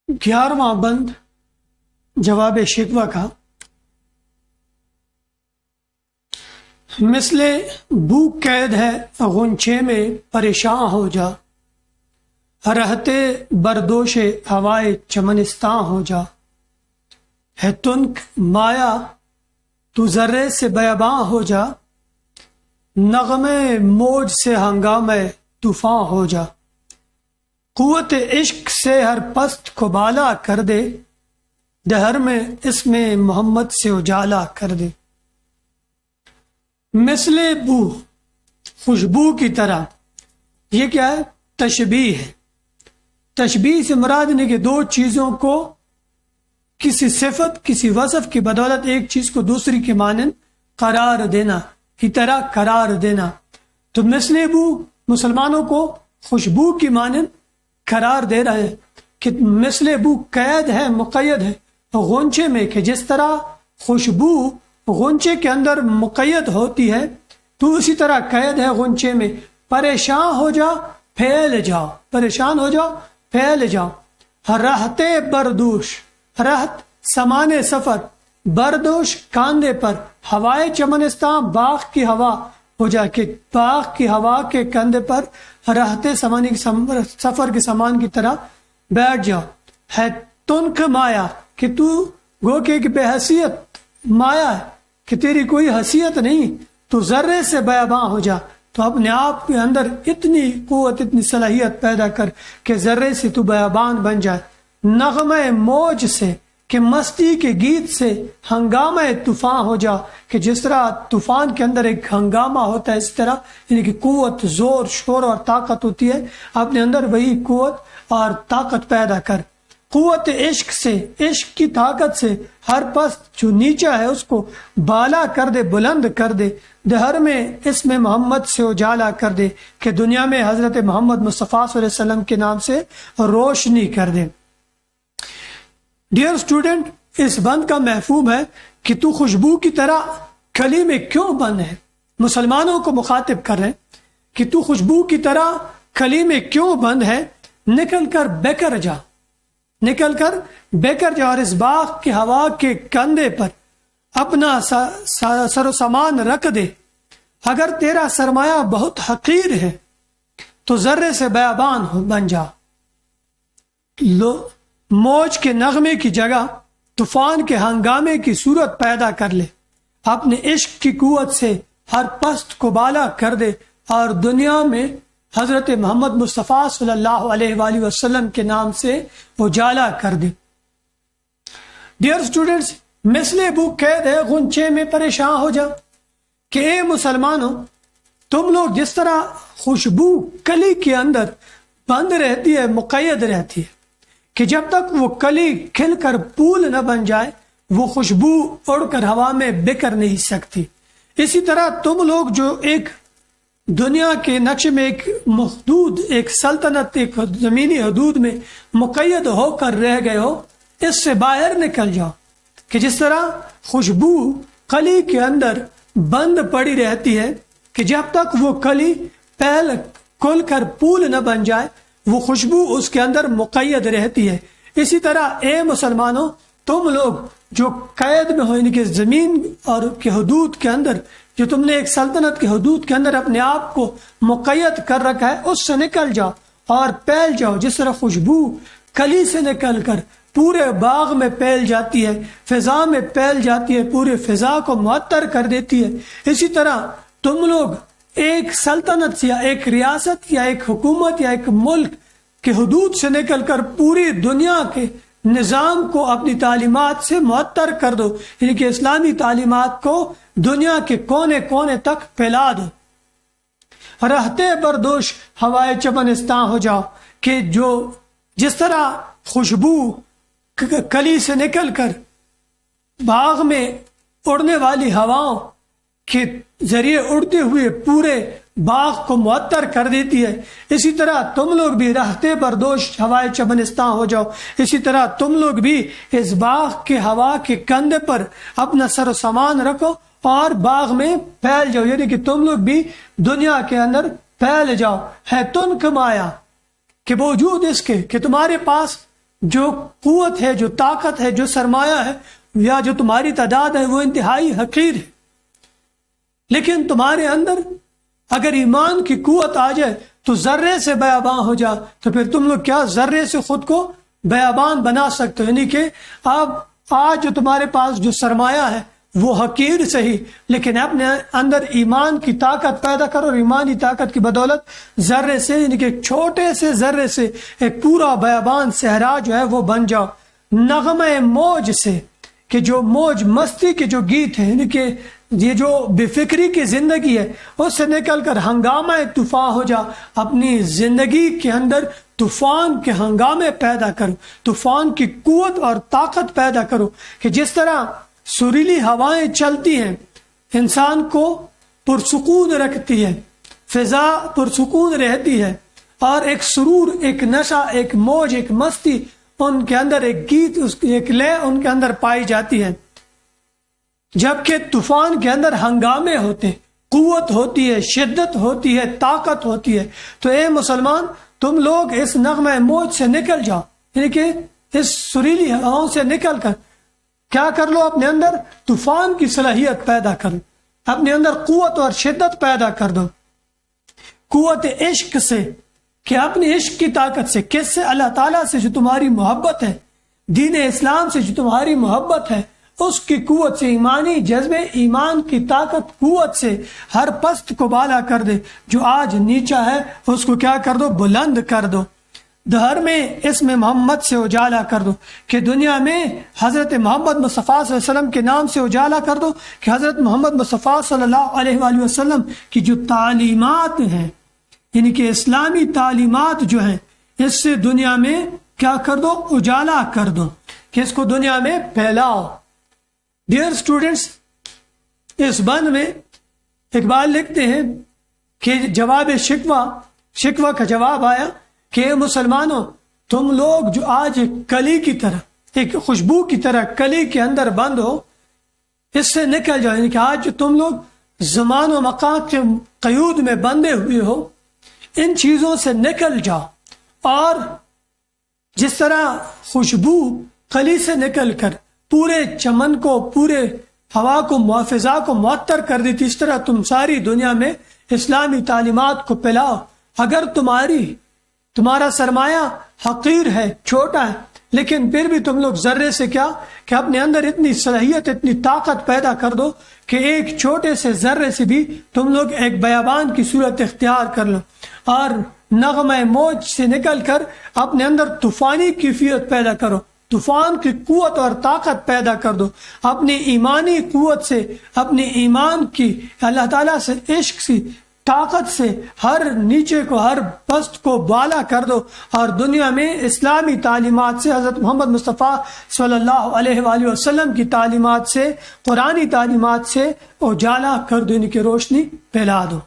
11واں بند جواب شکوہ کا۔ مثل بو قید ہے غنچے میں پریشاں ہو جا، رہتے بردوش ہوائے چمنستاں ہو جا، ہے تنک مایا تو ذرے سے بیاباں ہو جا، نغمے موج سے ہنگامے طوفاں ہو جا، قوت عشق سے ہر پست کو بالا کر دے، دہر میں اسم محمد سے اجالا کر دے۔ مثل بو خوشبو کی طرح، یہ کیا ہے؟ تشبیہ ہے۔ تشبیہ سے مراد ہے کہ دو چیزوں کو کسی صفت کسی وصف کی بدولت ایک چیز کو دوسری کے مانند قرار دینا، کی طرح قرار دینا۔ تو مثل بو مسلمانوں کو خوشبو کی مانند قرار دے رہے ہیں کہ مثل بو قید ہے، مقید ہے غنچے میں، کہ جس طرح خوشبو غنچے کے اندر مقید ہوتی ہے تو اسی طرح قید ہے غنچے میں۔ پریشان ہو جا پھیل جاؤ، پریشان ہو جاؤ پھیل جاؤ۔ رہتے بردوش، رہت سامان سفر، بردوش کاندھے پر، ہوائے چمنستان باغ کی ہوا ہو جا، کہ باغ کی ہوا کے کندھے پر رہتے سفر کے سامان کی طرح بیٹھ جاؤ۔ ہے تنک مایا، کہ تو گو کہ ایک بے حیثیت مایا ہے، کہ تیری کوئی حیثیت نہیں، تو ذرے سے بیاباں ہو جا، تو اپنے آپ کے اندر اتنی قوت اتنی صلاحیت پیدا کر کہ ذرے سے تو بیابان بن جائے۔ نغمے موج سے، کہ مستی کے گیت سے، ہنگامہ طوفان ہو جا، کہ جس طرح طوفان کے اندر ایک ہنگامہ ہوتا ہے اس طرح، یعنی کہ قوت زور شور اور طاقت ہوتی ہے، اپنے اندر وہی قوت اور طاقت پیدا کر۔ قوت عشق سے، عشق کی طاقت سے ہر پست جو نیچا ہے اس کو بالا کر دے، بلند کر دے، دہر میں اسم محمد سے اجالا کر دے، کہ دنیا میں حضرت محمد مصطفیٰ صلی اللہ علیہ وسلم کے نام سے روشنی کر دے۔ ڈیئر اسٹوڈنٹ، اس بند کا مفہوم ہے کہ تو خوشبو کی طرح کلی میں کیوں بند ہے؟ مسلمانوں کو مخاطب کر رہے ہیں کہ تو خوشبو کی طرح کلی میں کیوں بند ہے؟ نکل کر بیکر جا، نکل کر بیکر جا، اور اس باغ کی ہوا کے کندھے پر اپنا سر و سامان رکھ دے۔ اگر تیرا سرمایہ بہت حقیر ہے تو ذرے سے بیابان بن جا۔ موج کے نغمے کی جگہ طوفان کے ہنگامے کی صورت پیدا کر لے، اپنے عشق کی قوت سے ہر پست کو بالا کر دے، اور دنیا میں حضرت محمد مصطفیٰ صلی اللہ علیہ وآلہ وسلم کے نام سے اجالا کر دے۔ ڈیئر اسٹوڈنٹس، مثل بو قید ہے غنچے میں پریشان ہو جا، کہ اے مسلمانوں، تم لوگ جس طرح خوشبو کلی کے اندر بند رہتی ہے، مقید رہتی ہے، کہ جب تک وہ کلی کھل کر پھول نہ بن جائے وہ خوشبو اڑ کر ہوا میں بکھر نہیں سکتی، اسی طرح تم لوگ جو ایک دنیا کے نقشے میں ایک محدود، ایک سلطنت، ایک زمینی حدود میں مقید ہو کر رہ گئے ہو، اس سے باہر نکل جاؤ۔ کہ جس طرح خوشبو کلی کے اندر بند پڑی رہتی ہے، کہ جب تک وہ کلی پھیل کھل کر پھول نہ بن جائے وہ خوشبو اس کے اندر مقید رہتی ہے، اسی طرح اے مسلمانوں، تم لوگ جو قید میں ہو، یعنی کہ زمین اور کے حدود کے اندر، جو تم نے ایک سلطنت کے حدود کے اندر اپنے آپ کو مقید کر رکھا ہے، اس سے نکل جاؤ اور پھیل جاؤ۔ جس طرح خوشبو کلی سے نکل کر پورے باغ میں پھیل جاتی ہے، فضا میں پھیل جاتی ہے، پورے فضا کو معطر کر دیتی ہے، اسی طرح تم لوگ ایک سلطنت یا ایک ریاست یا ایک حکومت یا ایک ملک کے حدود سے نکل کر پوری دنیا کے نظام کو اپنی تعلیمات سے معطر کر دو، یعنی کہ اسلامی تعلیمات کو دنیا کے کونے کونے تک پھیلا دو۔ رہتے بردوش ہوائے چمنستاں ہو جاؤ، کہ جو جس طرح خوشبو کلی سے نکل کر باغ میں اڑنے والی ہواؤں کے ذریعے اڑتے ہوئے پورے باغ کو معطر کر دیتی ہے، اسی طرح تم لوگ بھی رہتے بردوش ہوائے چمنستاں ہو جاؤ، اسی طرح تم لوگ بھی اس باغ کے ہوا کے کندھے پر اپنا سر و سامان رکھو اور باغ میں پھیل جاؤ، یعنی کہ تم لوگ بھی دنیا کے اندر پھیل جاؤ۔ ہے تنک مایا، کہ باوجود اس کے کہ تمہارے پاس جو قوت ہے، جو طاقت ہے، جو سرمایہ ہے یا جو تمہاری تعداد ہے وہ انتہائی حقیر ہے، لیکن تمہارے اندر اگر ایمان کی قوت آ جائے تو ذرے سے بیاباں ہو جا، تو پھر تم لوگ کیا ذرے سے خود کو بیابان بنا سکتے ہو؟ یعنی کہ اب آج جو تمہارے پاس جو سرمایہ ہے وہ حقیر صحیح، لیکن اپنے اندر ایمان کی طاقت پیدا کرو، اور ایمانی طاقت کی بدولت ذرے سے، یعنی کہ ایک چھوٹے سے ذرے سے ایک پورا بیابان صحرا جو ہے وہ بن جاؤ۔ نغمہ موج سے، کہ جو موج مستی کے جو گیت ہیں، یعنی کہ یہ جو بے فکری کی زندگی ہے اس سے نکل کر ہنگامہ طوفان ہو جا، اپنی زندگی کے اندر طوفان کے ہنگامے پیدا کرو، طوفان کی قوت اور طاقت پیدا کرو، کہ جس طرح سریلی ہوائیں چلتی ہیں انسان کو پرسکون رکھتی ہے، فضا پرسکون رہتی ہے، اور ایک سرور، ایک نشہ، ایک موج، ایک مستی ان کے اندر، ایک گیت، ایک لے ان کے اندر پائی جاتی ہے، جبکہ طوفان کے اندر ہنگامے ہوتے، قوت ہوتی ہے، شدت ہوتی ہے، طاقت ہوتی ہے۔ تو اے مسلمان، تم لوگ اس نغمہ موج سے نکل جاؤ، یعنی کہ اس سریلی ہواؤں سے نکل کر کیا کر لو؟ اپنے اندر طوفان کی صلاحیت پیدا کرو، اپنے اندر قوت اور شدت پیدا کر دو، قوت عشق سے، کہ اپنے عشق کی طاقت سے، کس سے؟ اللہ تعالیٰ سے جو تمہاری محبت ہے، دین اسلام سے جو تمہاری محبت ہے، اس کی قوت سے، ایمانی جذبے، ایمان کی طاقت، قوت سے ہر پست کو بالا کر دے، جو آج نیچا ہے اس کو کیا کر دو؟ بلند کر دو۔ دہر میں اس میں محمد سے اجالا کر دو، کہ دنیا میں حضرت محمد مصطفیٰ صلی اللہ علیہ وسلم کے نام سے اجالا کر دو، کہ حضرت محمد مصطفیٰ صلی اللہ علیہ وآلہ وسلم کی جو تعلیمات ہیں، یعنی کہ اسلامی تعلیمات جو ہیں، اس سے دنیا میں کیا کر دو؟ اجالا کر دو، کہ اس کو دنیا میں پھیلاؤ۔ ڈیئر اسٹوڈنٹس، اس بند میں اقبال لکھتے ہیں کہ جواب شکوہ کا جواب آیا کہ اے مسلمانوں، تم لوگ جو آج ایک کلی کی طرح، ایک خوشبو کی طرح کلی کے اندر بند ہو، اس سے نکل جاؤ، یعنی کہ آج جو تم لوگ زمان و مکان کے قیود میں بندے ہوئے ہو، ان چیزوں سے نکل جاؤ، اور جس طرح خوشبو کلی سے نکل کر پورے چمن کو، پورے ہوا کو، فضا کو معطر کر دیتی، اس طرح تم ساری دنیا میں اسلامی تعلیمات کو پھیلاؤ۔ اگر تمہارا سرمایہ حقیر ہے، چھوٹا ہے، لیکن پھر بھی تم لوگ ذرے سے کیا کہ اپنے اندر اتنی صلاحیت، اتنی طاقت پیدا کر دو کہ ایک چھوٹے سے ذرے سے بھی تم لوگ ایک بیابان کی صورت اختیار کر لو، اور نغمہ موج سے نکل کر اپنے اندر طوفانی کیفیت پیدا کرو، طوفان کی قوت اور طاقت پیدا کر دو، اپنی ایمانی قوت سے، اپنی ایمان کی اللہ تعالیٰ سے عشق سی طاقت سے ہر نیچے کو، ہر پست کو بالا کر دو، اور دنیا میں اسلامی تعلیمات سے، حضرت محمد مصطفیٰ صلی اللہ علیہ وآلہ وسلم کی تعلیمات سے، قرآنی تعلیمات سے اجالا کر دو، ان کی روشنی پھیلا دو۔